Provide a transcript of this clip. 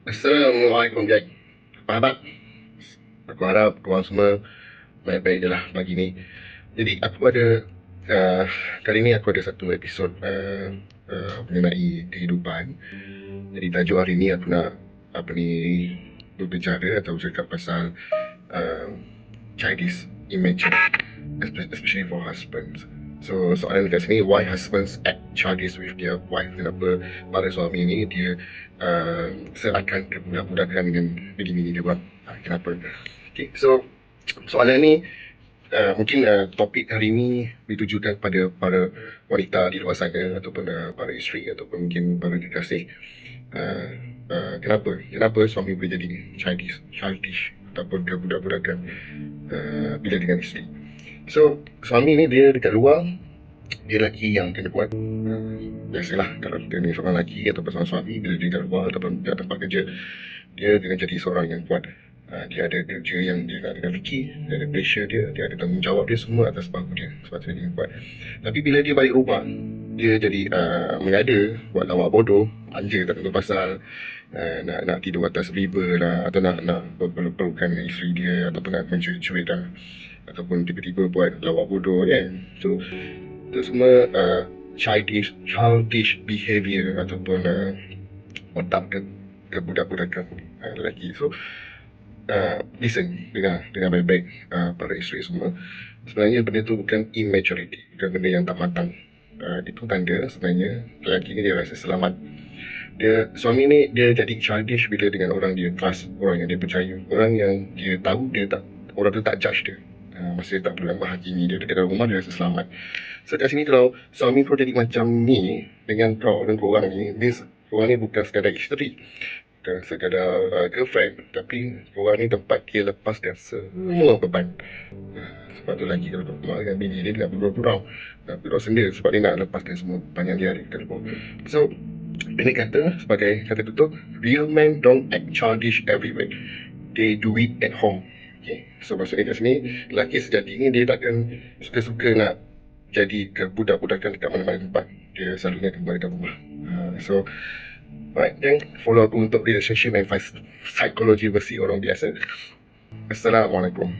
Assalamualaikum, Jack. Apa khabar? Aku harap korang semua baik-baik je lah pagi ni. Jadi aku ada uh, kali ni aku ada satu episod mengenai kehidupan. Jadi tajuk hari ni aku nak apa ni berbicara atau cakap pasal uh, childish image, especially for husbands. So soalan kat sini, why husbands act childish with their wife? Kenapa para suami ni dia serahkan kebudak-budakan dengan bini-bini dia buat? Kenapa? Okay, so soalan ni mungkin topik hari ini ditujukan kepada para wanita di luar sana ataupun para isteri ataupun mungkin para kekasih. Kenapa suami boleh jadi childish ataupun kebudak-budakan bila dengan isteri? So suami ni dia dekat luar, dia lelaki yang kena kuat. Biasalah kalau kita ni seorang lelaki ataupun seorang suami, bila dia dekat luar ataupun dekat tempat kerja, dia kena jadi seorang yang kuat. Dia ada kerja yang dia nak fikir, dia ada pressure dia ada tanggungjawab dia semua atas bahu dia, sebab tu dia kuat. Tapi bila dia balik rumah, dia jadi mengada, buat lawak bodoh, manja tak tahu pasal, nak tidur atas river lah, atau nak perlukan isteri dia, ataupun nak mencuit-cuit lah, ataupun tiba-tiba buat lawak bodoh kan. So itu semua childish behavior ataupun otak kebudak-budakan lelaki. So listen, dengar baik-baik para isteri semua. Sebenarnya benda tu bukan immaturity, bukan benda yang tak matang. Itu tanda sebenarnya lelaki ni dia rasa selamat. Suami ni dia jadi childish bila dengan orang dia trust, orang yang dia percaya, orang yang dia tahu orang tu tak judge dia. Masa dia tak perlu menghakimi dia dekat dalam rumah, dia rasa selamat. So kat sini kalau suami kau jadi macam ni dengan kau dan korang ni, korang ni bukan sekadar isteri, bukan sekadar girlfriend, tapi korang ni tempat dia lepaskan semua beban. Sebab tu lagi kalau kau keluar dengan bini dia, nak bergurau-gurau, nak bergurau sendiri, sebab dia nak lepaskan semua beban yang dia ada dekat rumah. So pendek kata, sebagai kata tutup, real men don't act childish everywhere, they do it at home. Okay. So maksudnya kat sini, lelaki sejati ni dia takkan suka-suka nak jadi budak-budakan dekat mana-mana tempat. Dia selalunya kembali ke rumah. So alright, then follow up untuk relationship and psychology versi orang biasa. Assalamualaikum.